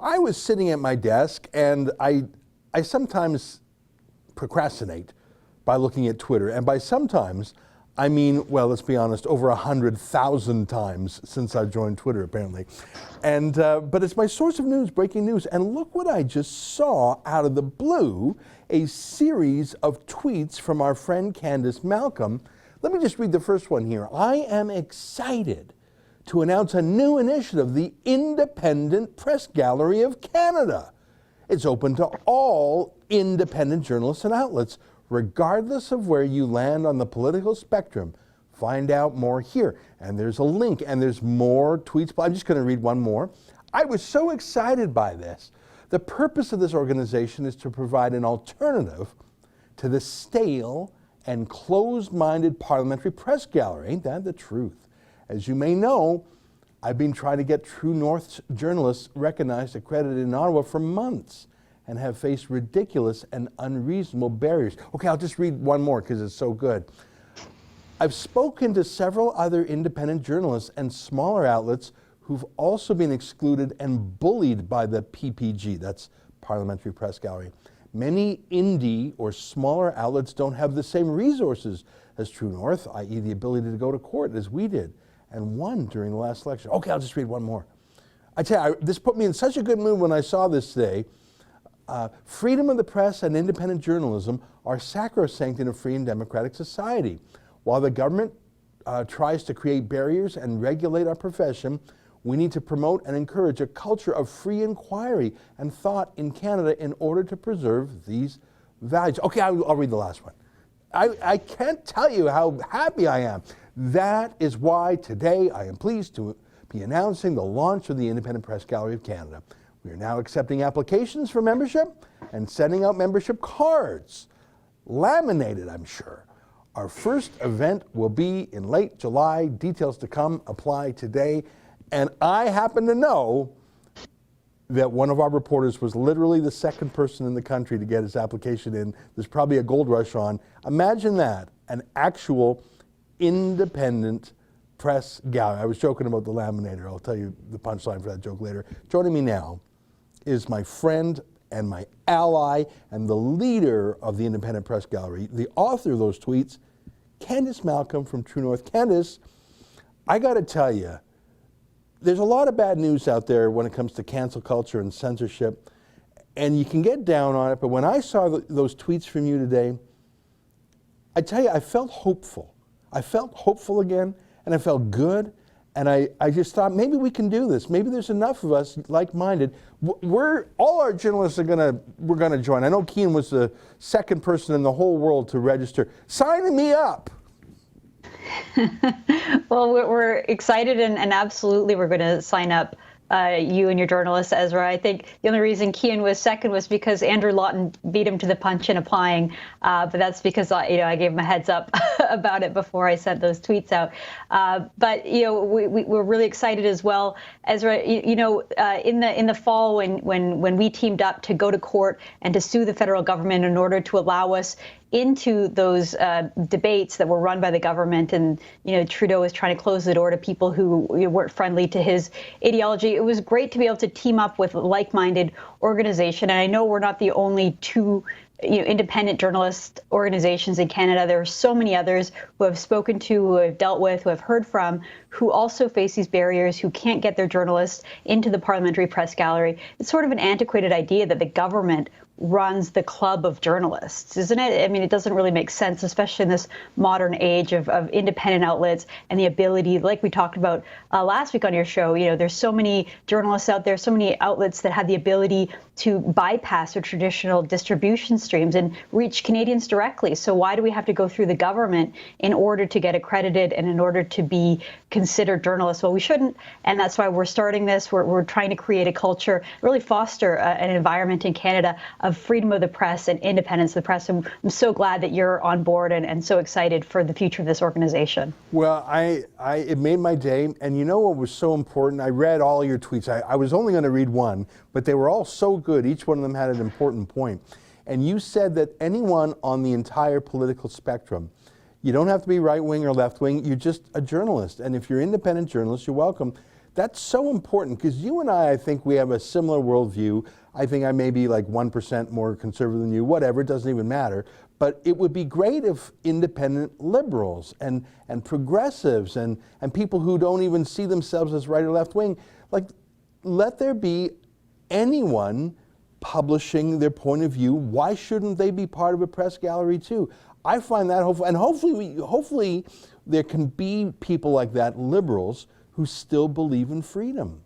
I was sitting at my desk, and I sometimes procrastinate by looking at Twitter. And by sometimes, I mean, well, let's be honest, over 100,000 times since I've joined Twitter, apparently. And but it's my source of news, breaking news. And look what I just saw out of the blue, a series of tweets from our friend Candice Malcolm. Let me just read the first one here. I am excited to announce a new initiative, the Independent Press Gallery of Canada. It's open to all independent journalists and outlets, regardless of where you land on the political spectrum. Find out more here. And there's a link, and there's more tweets. I'm just going to read one more. I was so excited by this. The purpose of this organization is to provide an alternative to the stale and closed-minded parliamentary press gallery. Ain't that the truth? As you may know, I've been trying to get True North's journalists recognized, accredited in Ottawa for months, and have faced ridiculous and unreasonable barriers. Okay, I'll just read one more because it's so good. I've spoken to several other independent journalists and smaller outlets who've also been excluded and bullied by the PPG, that's Parliamentary Press Gallery. Many indie or smaller outlets don't have the same resources as True North, i.e. the ability to go to court as we did, and won during the last election. Okay, I'll just read one more. I tell you, this put me in such a good mood when I saw this today. Freedom of the press and independent journalism are sacrosanct in a free and democratic society. While the government tries to create barriers and regulate our profession, we need to promote and encourage a culture of free inquiry and thought in Canada in order to preserve these values. Okay, I'll read the last one. I can't tell you how happy I am. That is why today I am pleased to be announcing the launch of the Independent Press Gallery of Canada. We are now accepting applications for membership and sending out membership cards, laminated, I'm sure. Our first event will be in late July. Details to come. Apply today. And I happen to know that one of our reporters was literally the second person in the country to get his application in. There's probably a gold rush on. Imagine that, an actual independent press gallery. I was joking about the laminator. I'll tell you the punchline for that joke later. Joining me now is my friend and my ally and the leader of the Independent Press Gallery, the author of those tweets, Candice Malcolm from True North. Candice, I got to tell you, there's a lot of bad news out there when it comes to cancel culture and censorship, and you can get down on it, but when I saw those tweets from you today, I tell you, I felt hopeful. I felt hopeful again, and I felt good, and I just thought maybe we can do this. Maybe there's enough of us like-minded. All our journalists we're gonna join. I know Kean was the second person in the whole world to register. Sign me up. Well, we're excited and absolutely we're going to sign up you and your journalist, Ezra. I think the only reason Kean was second was because Andrew Lawton beat him to the punch in applying. But that's because I gave him a heads up about it before I sent those tweets out. But we're really excited as well, Ezra. In the fall when we teamed up to go to court and to sue the federal government in order to allow us into those debates that were run by the government, and Trudeau was trying to close the door to people who weren't friendly to his ideology. It was great to be able to team up with a like-minded organization, and I know we're not the only two independent journalist organizations in Canada. There are so many others who I've spoken to, who I've dealt with, who I've heard from, who also face these barriers, who can't get their journalists into the Parliamentary Press Gallery. It's sort of an antiquated idea that the government runs the club of journalists, isn't it? I mean, it doesn't really make sense, especially in this modern age of independent outlets and the ability, like we talked about last week on your show, there's so many journalists out there, so many outlets that have the ability to bypass their traditional distribution streams and reach Canadians directly. So why do we have to go through the government in order to get accredited and in order to be considered journalists? Well, we shouldn't. And that's why we're starting this. We're trying to create a culture, really foster an environment in Canada of freedom of the press and independence of the press. And I'm so glad that you're on board and so excited for the future of this organization. Well, it made my day. And you know what was so important? I read all your tweets. I was only going to read one, but they were all so good. Each one of them had an important point. And you said that anyone on the entire political spectrum, you don't have to be right-wing or left-wing, you're just a journalist. And if you're an independent journalist, you're welcome. That's so important because you and I think we have a similar worldview. I think I may be like 1% more conservative than you, whatever, it doesn't even matter. But it would be great if independent liberals and progressives and people who don't even see themselves as right or left wing, like, let there be anyone publishing their point of view. Why shouldn't they be part of a press gallery too? I find that hopeful, and hopefully there can be people like that, liberals, who still believe in freedom.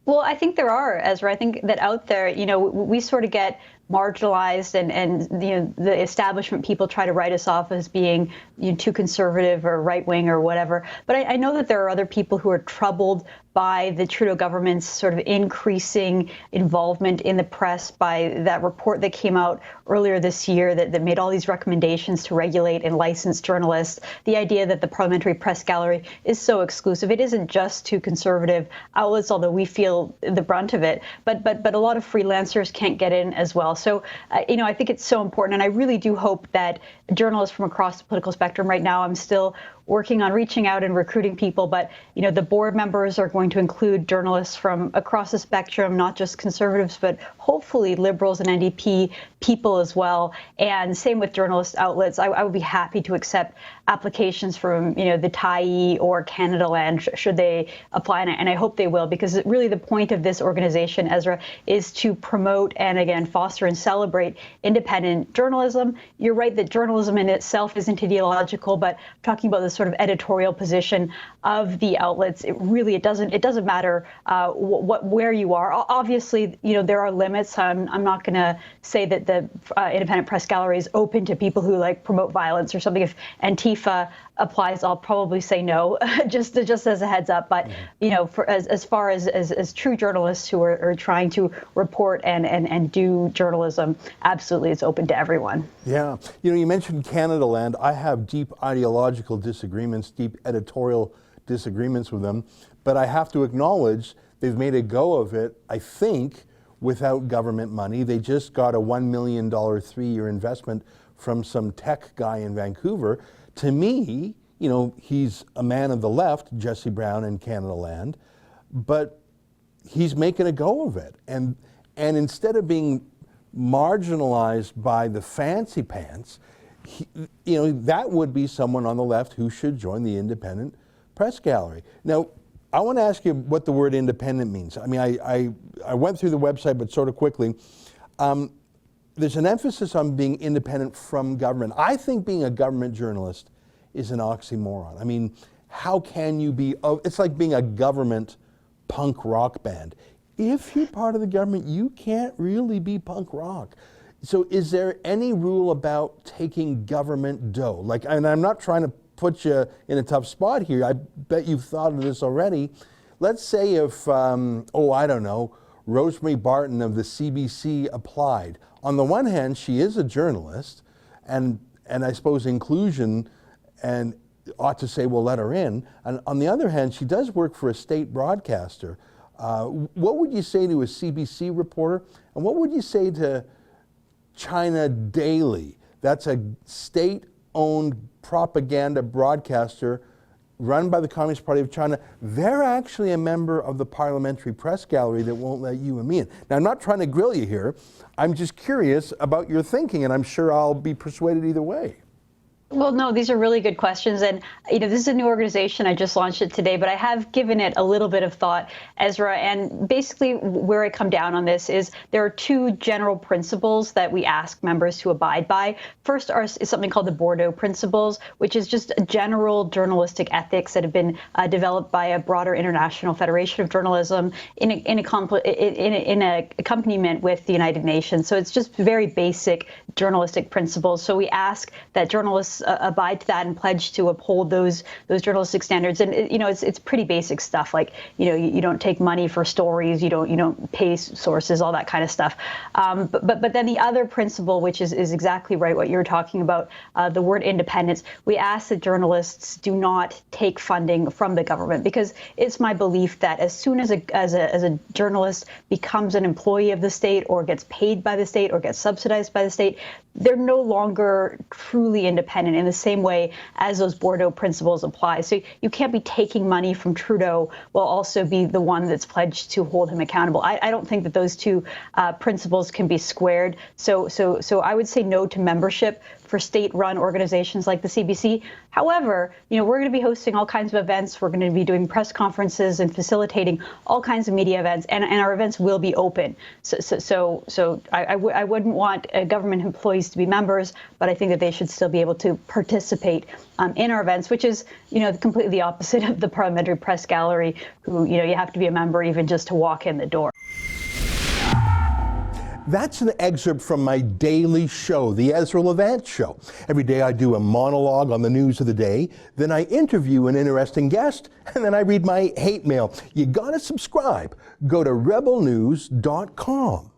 Well, I think there are, Ezra. I think that out there, we sort of get marginalized, and the establishment people try to write us off as being too conservative or right wing or whatever. But I know that there are other people who are troubled by the Trudeau government's sort of increasing involvement in the press, by that report that came out earlier this year that made all these recommendations to regulate and license journalists. The idea that the parliamentary press gallery is so exclusive. It isn't just to conservative outlets, although we feel the brunt of it, but a lot of freelancers can't get in as well. So, I think it's so important, and I really do hope that journalists from across the political spectrum right now, I'm still working on reaching out and recruiting people, but the board members are going to include journalists from across the spectrum, not just conservatives, but hopefully liberals and NDP people as well. And same with journalist outlets. I would be happy to accept applications from the Tyee or Canada Land should they apply, and I hope they will, because really the point of this organization, Ezra, is to promote and again foster and celebrate independent journalism. You're right that journalism in itself isn't ideological, but talking about this sort of editorial position of the outlets, it doesn't matter where you are. Obviously, there are limits. I'm not going to say that the independent press gallery is open to people who promote violence or something. If Antifa applies, I'll probably say no, just as a heads up. But for as far as true journalists who are trying to report and do journalism, absolutely, it's open to everyone. Yeah, you mentioned Canada Land. I have deep ideological disagreements, deep editorial disagreements with them, but I have to acknowledge they've made a go of it, I think, without government money. They just got a $1 million 3-year investment from some tech guy in Vancouver. To me, he's a man of the left, Jesse Brown in Canada Land, but he's making a go of it. And instead of being marginalized by the fancy pants, that would be someone on the left who should join the independent press gallery. Now, I want to ask you what the word independent means. I mean, I went through the website, but sort of quickly. There's an emphasis on being independent from government. I think being a government journalist is an oxymoron. I mean, how can you be, it's like being a government punk rock band. If you're part of the government, you can't really be punk rock. So is there any rule about taking government dough? And I'm not trying to put you in a tough spot here. I bet you've thought of this already. Let's say if, I don't know, Rosemary Barton of the CBC applied. On the one hand, she is a journalist, and I suppose inclusion and ought to say, well, let her in. And on the other hand, she does work for a state broadcaster. What would you say to a CBC reporter? And what would you say to China Daily? That's a state-owned propaganda broadcaster run by the Communist Party of China. They're actually a member of the parliamentary press gallery that won't let you and me in. Now, I'm not trying to grill you here. I'm just curious about your thinking, and I'm sure I'll be persuaded either way. Well, no, these are really good questions. And, this is a new organization. I just launched it today, but I have given it a little bit of thought, Ezra. And basically where I come down on this is there are two general principles that we ask members to abide by. First is something called the Bordeaux Principles, which is just general journalistic ethics that have been developed by a broader international federation of journalism in a accompaniment with the United Nations. So it's just very basic journalistic principles. So we ask that journalists abide to that and pledge to uphold those journalistic standards. And it's pretty basic stuff, like you don't take money for stories, you don't pay sources, all that kind of stuff. But then the other principle, which is exactly right, what you're talking about, the word independence. We ask that journalists do not take funding from the government, because it's my belief that as soon as a journalist becomes an employee of the state or gets paid by the state or gets subsidized by the state, they're no longer truly independent in the same way as those Bordeaux principles apply. So you can't be taking money from Trudeau while also be the one that's pledged to hold him accountable. I don't think that those two principles can be squared. So I would say no to membership for state-run organizations like the CBC. However, we're going to be hosting all kinds of events. We're going to be doing press conferences and facilitating all kinds of media events, and our events will be open. So I wouldn't want government employees to be members, but I think that they should still be able to participate in our events, which is, completely the opposite of the Parliamentary Press Gallery, who, you have to be a member even just to walk in the door. That's an excerpt from my daily show, The Ezra Levant Show. Every day I do a monologue on the news of the day, then I interview an interesting guest, and then I read my hate mail. You gotta subscribe. Go to rebelnews.com.